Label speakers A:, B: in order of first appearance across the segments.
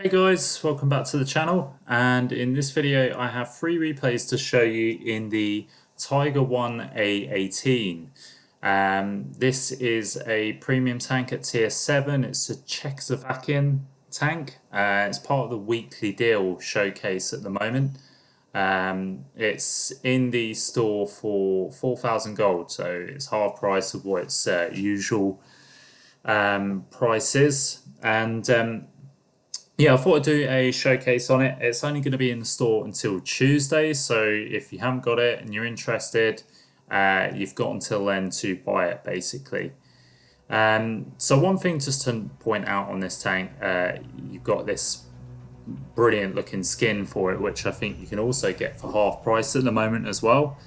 A: Hey guys, welcome back to the channel, and in this video I have 3 replays to show you in the Tiger 1 A18. This is a premium tank at tier 7. It's a Czechoslovakian tank. It's part of the weekly deal showcase at the moment. It's in the store for 4,000 gold, so it's half price of what its usual price is. And yeah, I thought I'd do a showcase on it. It's only going to be in the store until Tuesday, so if you haven't got it and you're interested, you've got until then to buy it, basically. So one thing just to point out on this tank, you've got this brilliant looking skin for it, which I think you can also get for half price at the moment as well.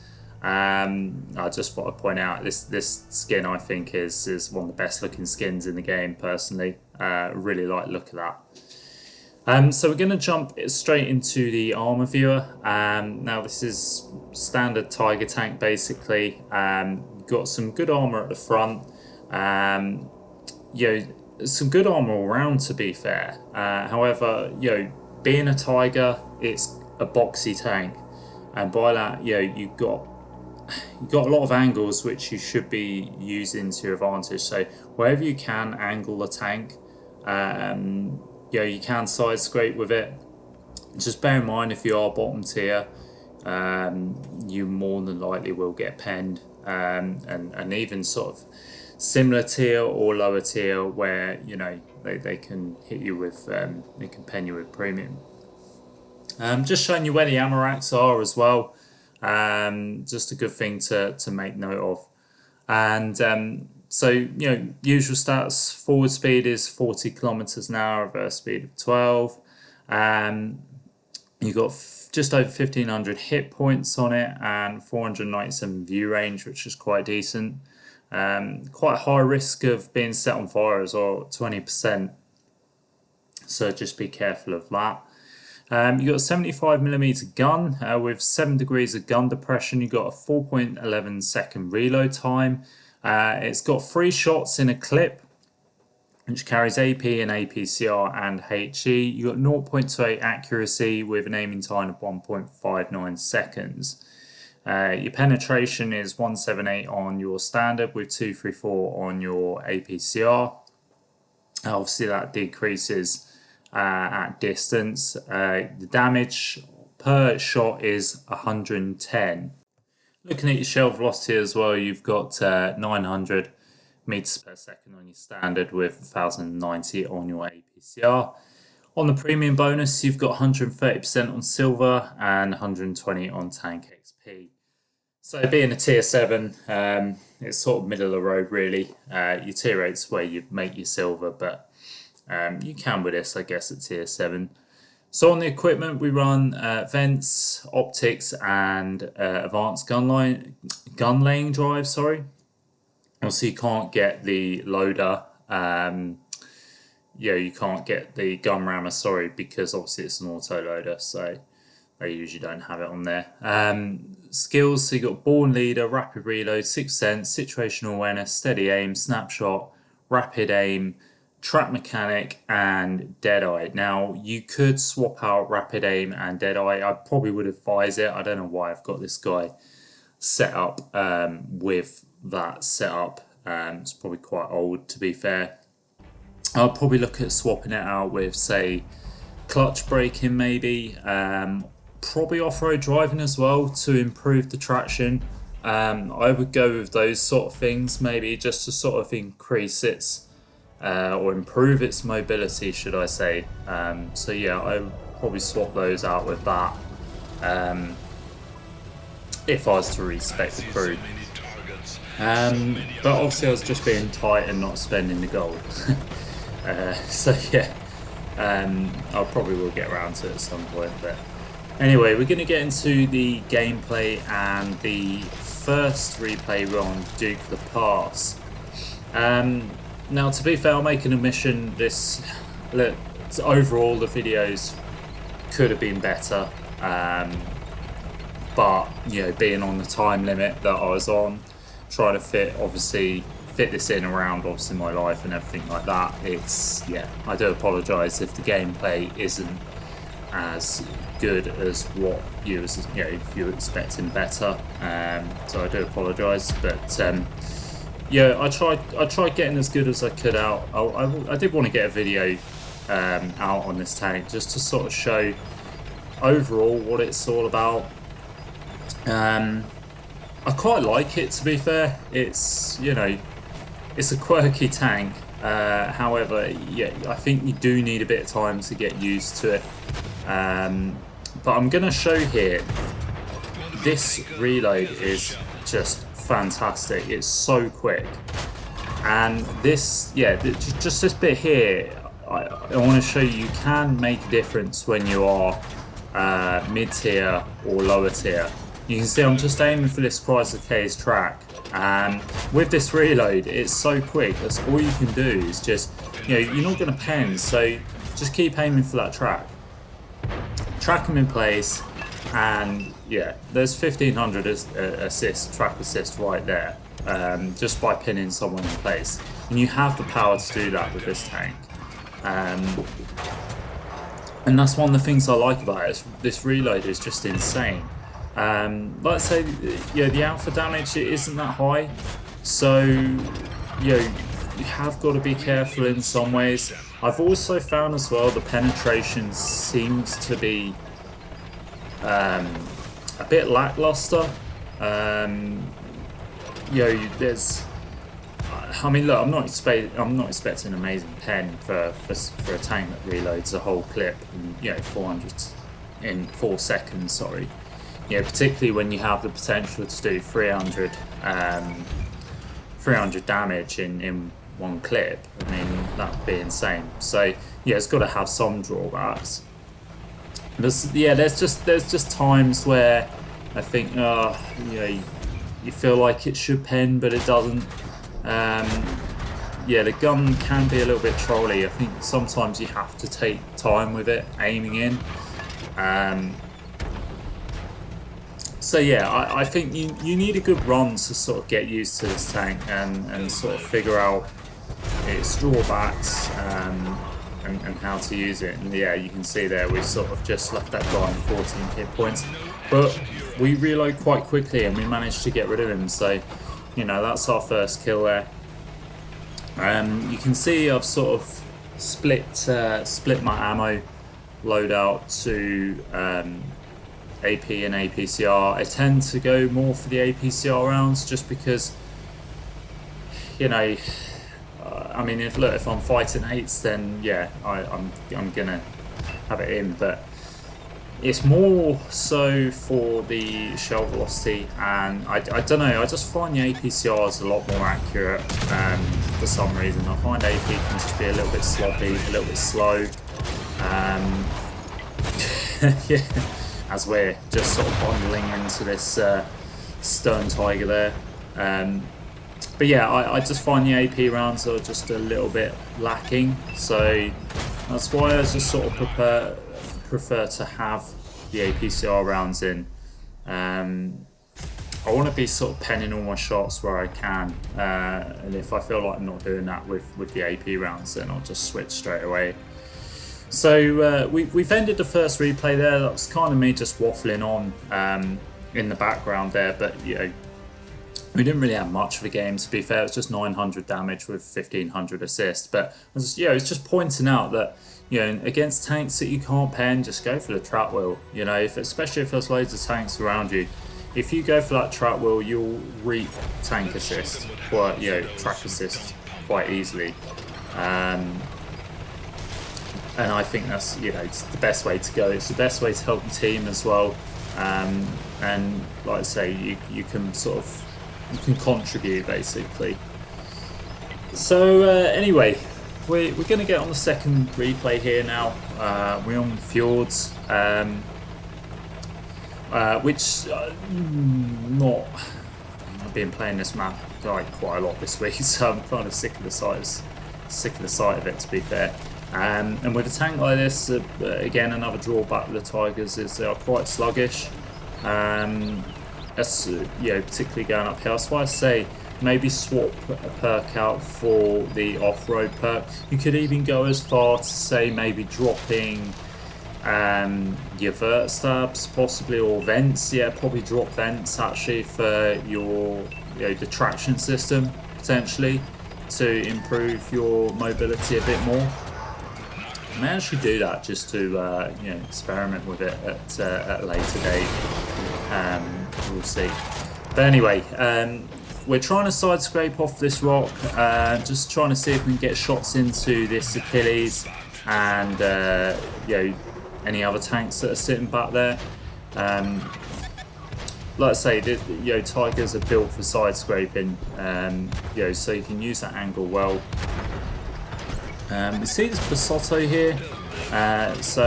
A: I just thought I'd point out this skin I think is one of the best looking skins in the game personally. Really like the look of that. So we're going to jump straight into the armor viewer. Now this is standard Tiger tank basically. Got some good armor at the front. Some good armor all round, to be fair. However, being a Tiger, it's a boxy tank, and by that, you've got a lot of angles which you should be using to your advantage. So wherever you can angle the tank. You can side scrape with it. Just bear in mind, if you are bottom tier, you more than likely will get penned, and even sort of similar tier or lower tier where they can hit you with they can pen you with premium. Just showing you where the ammo racks are as well. Just a good thing to make note of. And so, usual stats: forward speed is 40 kilometers an hour, reverse speed of 12. You've got just over 1,500 hit points on it and 497 view range, which is quite decent. Quite a high risk of being set on fire as well, 20%. So just be careful of that. You've got a 75mm gun with 7 degrees of gun depression. You've got a 4.11 second reload time. It's got 3 shots in a clip, which carries AP and APCR and HE. You got 0.28 accuracy with an aiming time of 1.59 seconds. Your penetration is 178 on your standard with 234 on your APCR. Obviously that decreases at distance. The damage per shot is 110. Looking at your shell velocity as well, you've got 900 meters per second on your standard with 1,090 on your APCR. On the premium bonus, you've got 130% on silver and 120 on tank XP. So being a tier 7, it's sort of middle of the road really. Your tier 8's where you make your silver, but you can with this, I guess, at tier 7. So on the equipment, we run vents, optics, and advanced gun laying drive. Sorry. Also, you can't get the loader. You can't get the gun rammer. Sorry, because obviously it's an auto loader, so they usually don't have it on there. Skills. So you got born leader, rapid reload, 6%, situational awareness, steady aim, snapshot, rapid aim, trap mechanic, and deadeye. Now you could swap out rapid aim and deadeye. I probably would advise it. I don't know why I've got this guy set up with that setup. It's probably quite old, to be fair. I'll probably look at swapping it out with, say, clutch braking maybe. Probably off-road driving as well to improve the traction. I would go with those sort of things maybe, just to sort of increase its or improve its mobility, should I say. So yeah, I would probably swap those out with that if I was to respec the crew. But obviously I was just being tight and not spending the gold. So yeah, I probably will get around to it at some point. But anyway, we're going to get into the gameplay, and the first replay we're on Duke of the Pass. Now, to be fair, I'll make an admission. Overall, the videos could have been better, but being on the time limit that I was on, trying to fit obviously fit this in around obviously my life and everything like that. It's, yeah, I do apologise if the gameplay isn't as good as what you know, if you're expecting better. So I do apologise, but yeah, I tried getting as good as I could out. I did want to get a video out on this tank just to sort of show overall what it's all about. I quite like it, to be fair. It's, you know, it's a quirky tank. However, yeah, I think you do need a bit of time to get used to it. But I'm going to show here, this reload is just fantastic. It's so quick. And this, yeah, just this bit here, I want to show you can make a difference when you are mid-tier or lower tier. You can see I'm just aiming for this Chrysler K's track, and with this reload it's so quick. That's all you can do is just, you know, you're not going to pen, so just keep aiming for that track. Track them in place, and yeah, there's 1500 assist, track assist right there, just by pinning someone in place. And you have the power to do that with this tank. And that's one of the things I like about it. This reload is just insane. Like I say, you know, the alpha damage, it isn't that high, so you know, you have got to be careful in some ways. I've also found as well the penetration seems to be a bit lackluster. You know, there's, I mean, look, I'm not expecting an amazing pen for a tank that reloads a whole clip in, you know, 400 in 4 seconds. Sorry. You know, particularly when you have the potential to do 300 damage in one clip. I mean, that would be insane. So yeah, it's got to have some drawbacks. But yeah, there's just times where I think, you know, you feel like it should pen, but it doesn't. Yeah, the gun can be a little bit trolly. I think sometimes you have to take time with it, aiming in. So yeah, I think you need a good run to sort of get used to this tank and sort of figure out its drawbacks and how to use it. And yeah, you can see there we've sort of just left that guy on 14 hit points, but we reload quite quickly and we managed to get rid of him. So, you know, that's our first kill there. You can see I've sort of split my ammo loadout to AP and APCR. I tend to go more for the APCR rounds just because, you know, I mean, if I'm fighting 8s, then yeah, I'm gonna have it in, but it's more so for the shell velocity, and I don't know, I just find the APCR is a lot more accurate for some reason. I find AP can just be a little bit sloppy, a little bit slow. Yeah, as we're just sort of bundling into this stern tiger there. But yeah, I just find the AP rounds are just a little bit lacking, so that's why I just sort of prefer to have the APCR rounds in. I want to be sort of penning all my shots where I can, and if I feel like I'm not doing that with the AP rounds, then I'll just switch straight away. So we've ended the first replay there. That was kind of me just waffling on in the background there, but you know, we didn't really have much of a game, to be fair. It was just 900 damage with 1500 assists. But you know, it's just pointing out that, you know, against tanks that you can't pen, just go for the trap wheel. You know, especially if there's loads of tanks around you, if you go for that trap wheel, you'll reap tank assist, or you know, track assist quite easily. And I think that's, you know, it's the best way to go. It's the best way to help the team as well. And like I say, you can sort of, you can contribute basically. So anyway, we're going to get on the second replay here now. We're on Fjords, which not, I've been playing this map like quite a lot this week, so I'm kind of sick of the sight of it, to be fair. And with a tank like this, again, another drawback with the Tigers is they are quite sluggish. That's, you know, particularly going uphill. That's why I say maybe swap a perk out for the off-road perk. You could even go as far to say maybe dropping your vert stabs possibly, or vents. Yeah, probably drop vents actually for your the traction system potentially to improve your mobility a bit more. I may actually do that just to experiment with it at a later date. We'll see. But anyway, we're trying to side scrape off this rock, just trying to see if we can get shots into this Achilles and any other tanks that are sitting back there. Like I say, Tigers are built for side scraping, so you can use that angle well. We see this Basotto here, so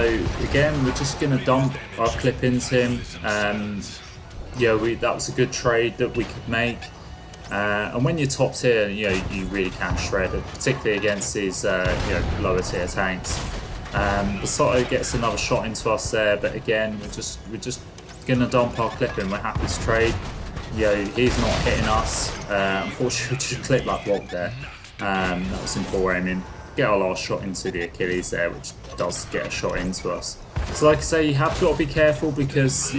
A: again we're just going to dump our clip into him. That was a good trade that we could make, and when you're top tier, you really can shred it, particularly against these lower tier tanks. Basotto gets another shot into us there, but again we're just going to dump our clip in. We're happy to trade. He's not hitting us. Unfortunately, we just clipped that block there. That was in poor aiming. Get our last shot into the Achilles there, which does get a shot into us. So like I say, you have got to be careful because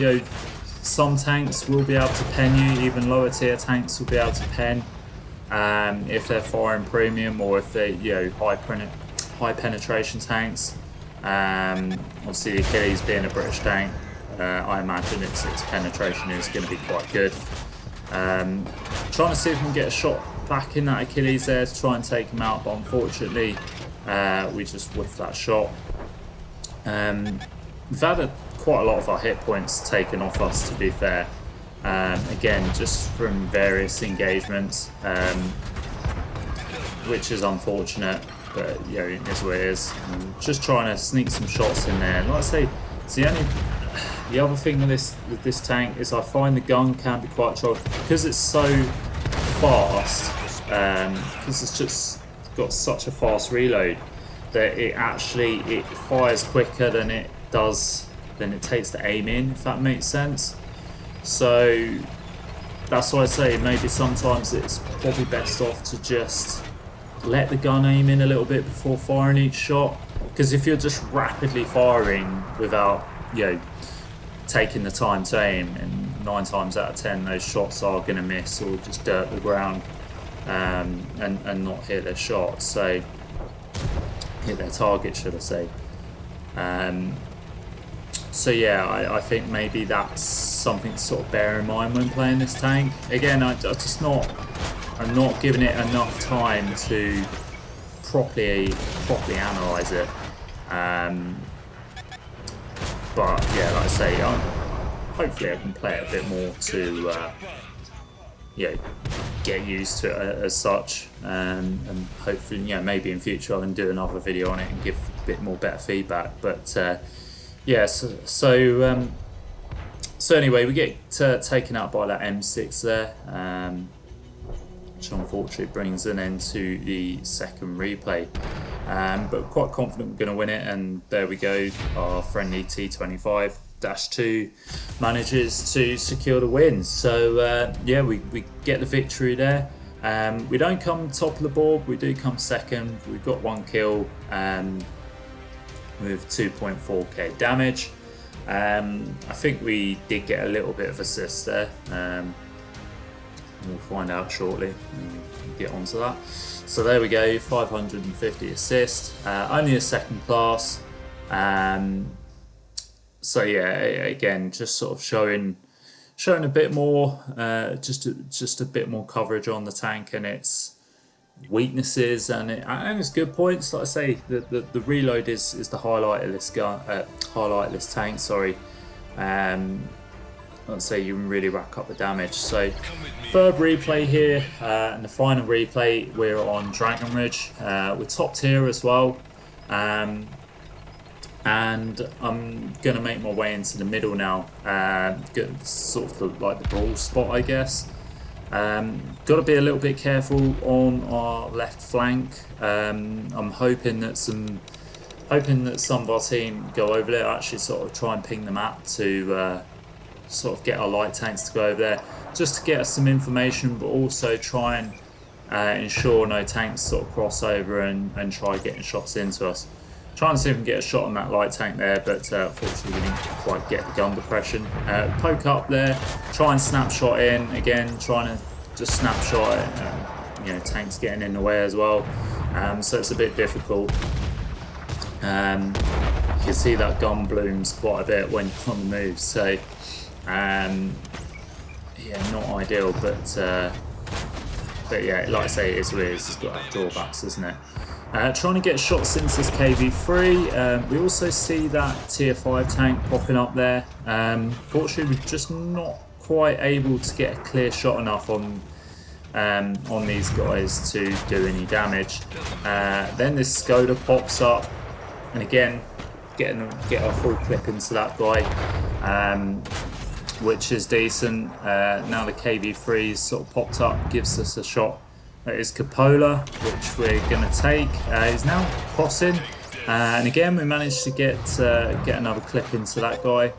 A: some tanks will be able to pen you, even lower tier tanks will be able to pen if they're firing premium, or if they're high penetration tanks. Obviously the Achilles being a British tank, I imagine its penetration is going to be quite good. Trying to see if we can get a shot back in that Achilles there to try and take him out, but unfortunately we just whiffed that shot. We've had quite a lot of our hit points taken off us, to be fair, again just from various engagements, which is unfortunate, but it is what it is. Just trying to sneak some shots in there. And like I say, it's the other thing with this tank is I find the gun can be quite troubled because it's so fast, because it's just got such a fast reload that it fires quicker than it takes to aim in, if that makes sense. So that's why I say maybe sometimes it's probably best off to just let the gun aim in a little bit before firing each shot, because if you're just rapidly firing without taking the time to aim, and 9 times out of 10 those shots are going to miss or just dirt the ground and not hit their shot, so hit their target, should I say. So yeah, I think maybe that's something to sort of bear in mind when playing this tank. Again, I'm not giving it enough time to properly analyse it. But yeah, like I say, hopefully I can play it a bit more to get used to it as such, and hopefully maybe in future I can do another video on it and give a bit more better feedback. But yeah, so anyway, we get taken out by that M6 there, which unfortunately brings an end to the second replay. But quite confident we're going to win it, and there we go. Our friendly T25-2 manages to secure the win. So yeah, we get the victory there. We don't come top of the board, we do come second. We've got 1 kill with 2.4k damage. I think we did get a little bit of assist there. We'll find out shortly and get onto that. So there we go, 550 assists, only a second class. So yeah, again, just sort of showing a bit more, just a bit more coverage on the tank and its weaknesses and its good points. Like I say, the reload is the highlight of this gun, highlight of this tank. Sorry. Let's say you can really rack up the damage. So third replay here, and the final replay, we're on Dragon Ridge. We're top tier as well, and I'm gonna make my way into the middle now, get sort of like the brawl spot, I guess. Got to be a little bit careful on our left flank. I'm hoping that some of our team go over there, actually sort of try and ping the map to sort of get our light tanks to go over there. just to get us some information, but also try and ensure no tanks sort of cross over and try getting shots into us. Trying to see if we can get a shot on that light tank there, but fortunately we didn't quite get the gun depression. Poke up there, try and snapshot in again, trying to just snapshot it. You know, tanks getting in the way as well, so it's a bit difficult. You can see that gun blooms quite a bit when you're on the move, so yeah, not ideal, but yeah, like I say, it is weird. It's got drawbacks, isn't it? Trying to get shots into this KV3. We also see that tier 5 tank popping up there. Fortunately, we're just not quite able to get a clear shot enough on these guys to do any damage. Then this Skoda pops up, and again, get our full clip into that guy, which is decent. Now the KV3's sort of popped up, gives us a shot. That is Cupola, which we're going to take. He's now crossing, and again we managed to get another clip into that guy.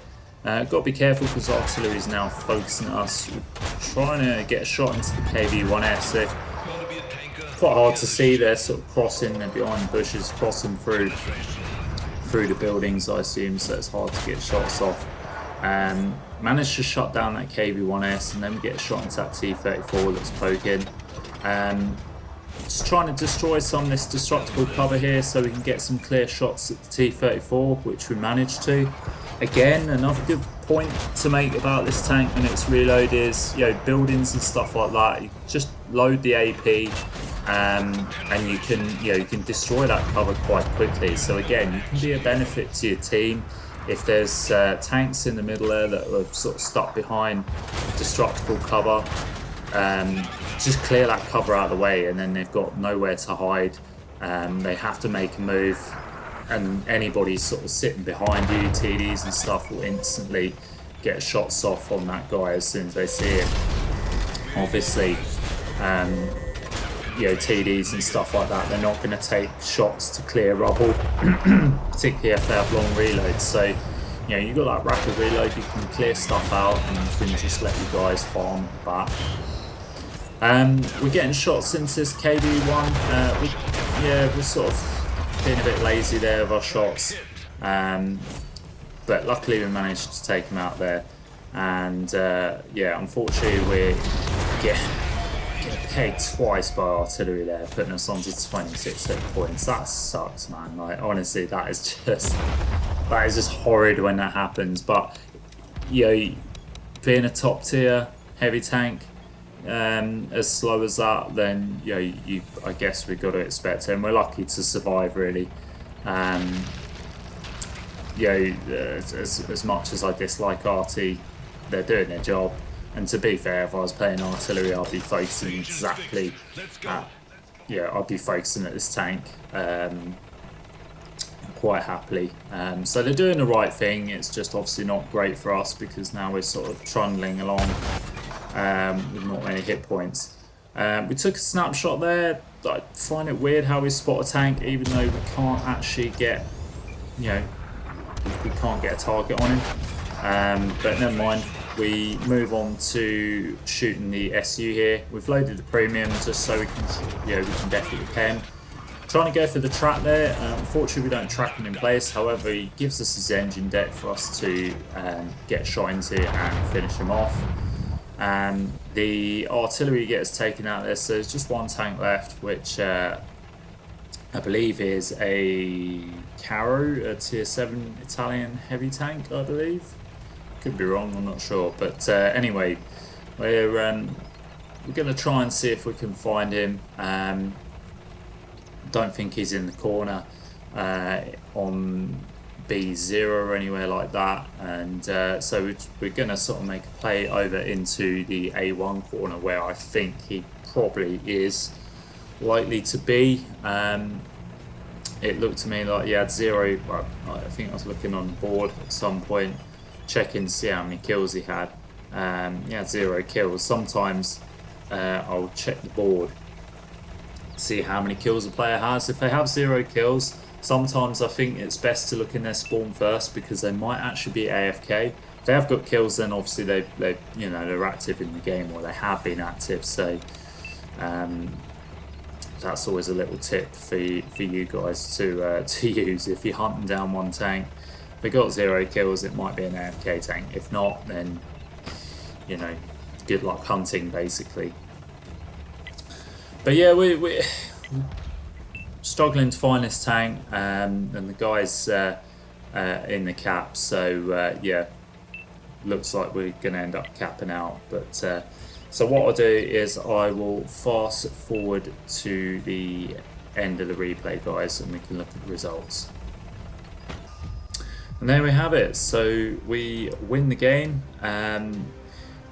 A: Got to be careful because artillery is now focusing us. We're trying to get a shot into the KV1S. They're quite hard to see. They're sort of crossing. They're behind the bushes, crossing through the buildings, I assume. So it's hard to get shots off. Managed to shut down that KV1S, and then we get a shot into that T-34 that's poking. Just trying to destroy some of this destructible cover here so we can get some clear shots at the T-34, which we managed to. Again, another good point to make about this tank when it's reloaded is, you know, buildings and stuff like that. You just load the AP, and you can destroy that cover quite quickly. So again, you can be a benefit to your team if there's tanks in the middle there that are sort of stuck behind destructible cover. Just clear that cover out of the way, and then they've got nowhere to hide. They have to make a move, and anybody sort of sitting behind you, TDs and stuff, will instantly get shots off on that guy as soon as they see it. Obviously, you know, TDs and stuff like that, they're not going to take shots to clear rubble, particularly if they have long reloads. So, you know, you've got that rapid reload, you can clear stuff out, and you can just let you guys farm at the back. We're getting shots into this KV1. We're sort of being a bit lazy there with our shots, but luckily we managed to take them out there. And yeah, unfortunately we get pegged twice by artillery there, putting us on to 26 hit points. That sucks, man. Like, honestly, that is just horrid when that happens. But you know, being a top tier heavy tank, as slow as that, then you know, I guess we've got to expect it, and we're lucky to survive, really. You know, as much as I dislike RT, they're doing their job. And to be fair, if I was playing artillery, I'd be focusing exactly at, I'd be focusing at this tank quite happily. So they're doing the right thing. It's just obviously not great for us because now we're sort of trundling along with not many hit points. We took a snapshot there. I find it weird how we spot a tank even though we can't actually get, you know, we can't get a target on him. But never mind. We move on to shooting the SU here. We've loaded the premium just so we can, we can definitely pen. Trying to go for the track there. Unfortunately, we don't track him in place. However, he gives us his engine deck for us to get shot into and finish him off. The artillery gets taken out there, so there's just one tank left, which I believe is a Caro, a tier 7 Italian heavy tank, I believe. Could be wrong, I'm not sure. But anyway, we're going to try and see if we can find him. Don't think he's in the corner on B0 or anywhere like that, and so we're going to sort of make a play over into the A1 corner where I think he probably is likely to be. It looked to me like he had 0, well, I think I was looking on the board at some point, checking to see how many kills he had. He had 0 kills. Sometimes I'll check the board, see how many kills a player has. If they have 0 kills, Sometimes I think it's best to look in their spawn first because they might actually be AFK. If they have got kills, then obviously they're active in the game, or they have been active. So that's always a little tip for you guys to use if you're hunting down one tank. If they got 0 kills, it might be an AFK tank. If not, then good luck hunting basically. But yeah, we're struggling to find this tank, and the guys in the cap. So yeah, looks like we're going to end up capping out. But so what I'll do is I will fast forward to the end of the replay, guys, and we can look at the results. And there we have it. So we win the game.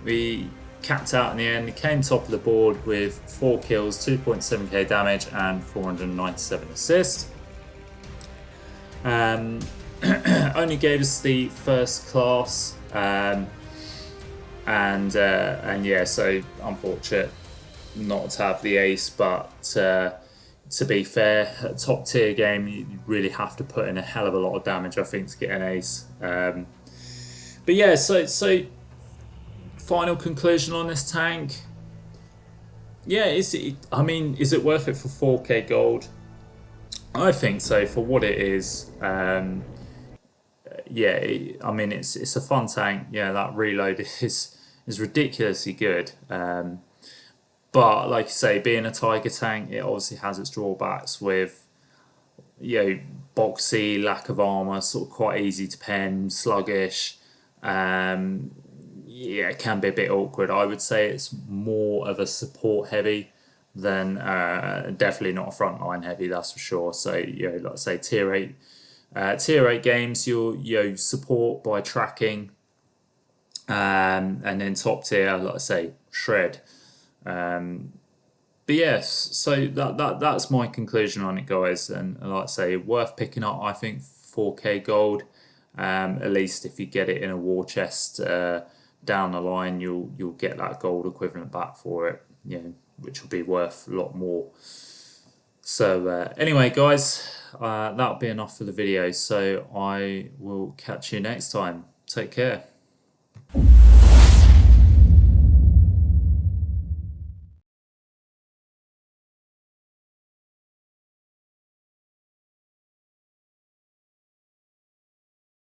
A: We capped out in the end. Came top of the board with 4 kills, 2.7k damage, and 497 assists. Only gave us the first class, and yeah, so unfortunate not to have the ace. But to be fair, a top tier game, you really have to put in a hell of a lot of damage, I think, to get an ace. But yeah, so final conclusion on this tank. Yeah, is it worth it for 4k gold? I think so, for what it is. Yeah, it's a fun tank. Yeah, that reload is ridiculously good. But like you say, being a tiger tank, it obviously has its drawbacks with boxy, lack of armor, sort of quite easy to pen, sluggish. Yeah, it can be a bit awkward. I would say it's more of a support heavy than definitely not a frontline heavy, that's for sure. So like I say, tier 8 games, you'll support by tracking, and then top tier, like I say, shred. But yes, so that's my conclusion on it, guys. And like I say, worth picking up, I think, 4k gold. At least if you get it in a war chest down the line, you'll get that gold equivalent back for it, which will be worth a lot more. So anyway, guys, that'll be enough for the video. So I will catch you next time. Take care.